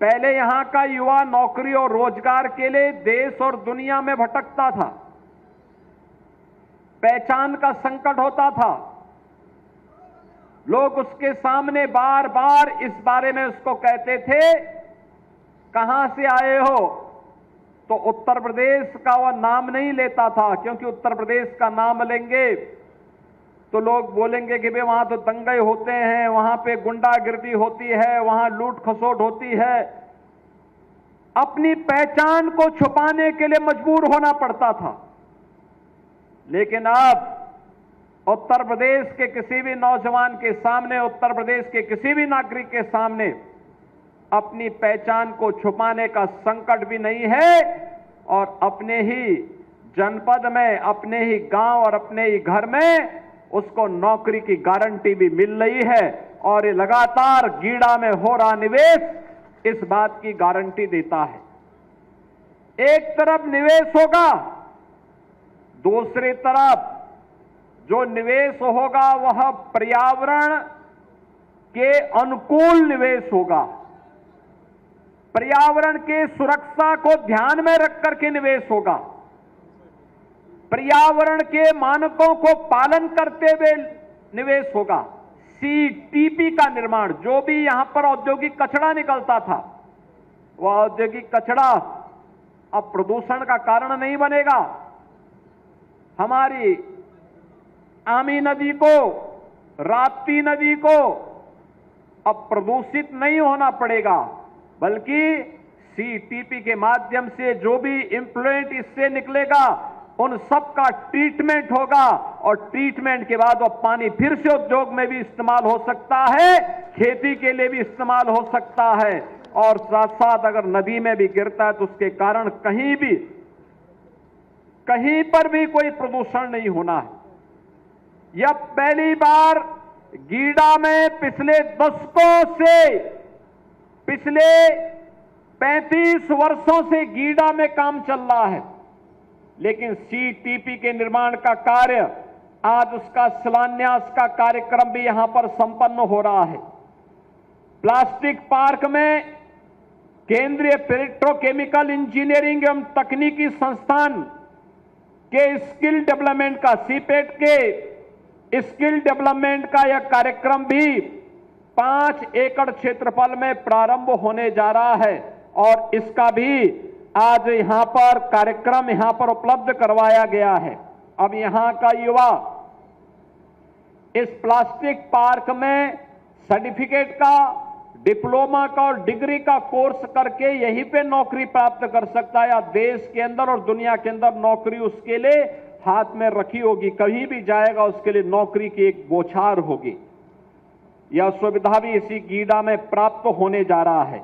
पहले यहां का युवा नौकरी और रोजगार के लिए देश और दुनिया में भटकता था, पहचान का संकट होता था। लोग उसके सामने बार बार इस बारे में उसको कहते थे, कहां से आए हो? तो उत्तर प्रदेश का वह नाम नहीं लेता था, क्योंकि उत्तर प्रदेश का नाम लेंगे तो लोग बोलेंगे कि भाई वहां तो दंगे होते हैं, वहां पे गुंडागिर्दी होती है, वहां लूट खसोट होती है। अपनी पहचान को छुपाने के लिए मजबूर होना पड़ता था। लेकिन अब उत्तर प्रदेश के किसी भी नौजवान के सामने, उत्तर प्रदेश के किसी भी नागरिक के सामने अपनी पहचान को छुपाने का संकट भी नहीं है और अपने ही जनपद में, अपने ही गांव और अपने ही घर में उसको नौकरी की गारंटी भी मिल रही है। और ये लगातार गीडा में हो रहा निवेश इस बात की गारंटी देता है। एक तरफ निवेश होगा, दूसरी तरफ जो निवेश होगा वह पर्यावरण के अनुकूल निवेश होगा। पर्यावरण की सुरक्षा को ध्यान में रख करके निवेश होगा। पर्यावरण के मानकों को पालन करते हुए निवेश होगा। सीटीपी का निर्माण, जो भी यहां पर औद्योगिक कचरा निकलता था, वह औद्योगिक कचरा अब प्रदूषण का कारण नहीं बनेगा। हमारी आमी नदी को, राप्ती नदी को अब प्रदूषित नहीं होना पड़ेगा, बल्कि सीटीपी के माध्यम से जो भी इम्प्लुएंट इससे निकलेगा उन सब का ट्रीटमेंट होगा और ट्रीटमेंट के बाद वो पानी फिर से उद्योग में भी इस्तेमाल हो सकता है, खेती के लिए भी इस्तेमाल हो सकता है। और साथ साथ अगर नदी में भी गिरता है तो उसके कारण कहीं पर भी कोई प्रदूषण नहीं होना है। यह पहली बार गीडा में पिछले दशकों से, पिछले 35 वर्षों से गीडा में काम चल रहा है, लेकिन सीटीपी के निर्माण का कार्य, आज उसका शिलान्यास का कार्यक्रम भी यहां पर संपन्न हो रहा है। प्लास्टिक पार्क में केंद्रीय पेट्रोकेमिकल इंजीनियरिंग एवं तकनीकी संस्थान के स्किल डेवलपमेंट का, सीपेट के स्किल डेवलपमेंट का यह कार्यक्रम भी 5 एकड़ क्षेत्रफल में प्रारंभ होने जा रहा है और इसका भी आज यहां पर कार्यक्रम यहां पर उपलब्ध करवाया गया है। अब यहां का युवा इस प्लास्टिक पार्क में सर्टिफिकेट का, डिप्लोमा का और डिग्री का कोर्स करके यहीं पे नौकरी प्राप्त कर सकता है, या देश के अंदर और दुनिया के अंदर नौकरी उसके लिए हाथ में रखी होगी। कहीं भी जाएगा उसके लिए नौकरी की एक बौछार होगी। यह सुविधा भी इसी गीडा में प्राप्त होने जा रहा है।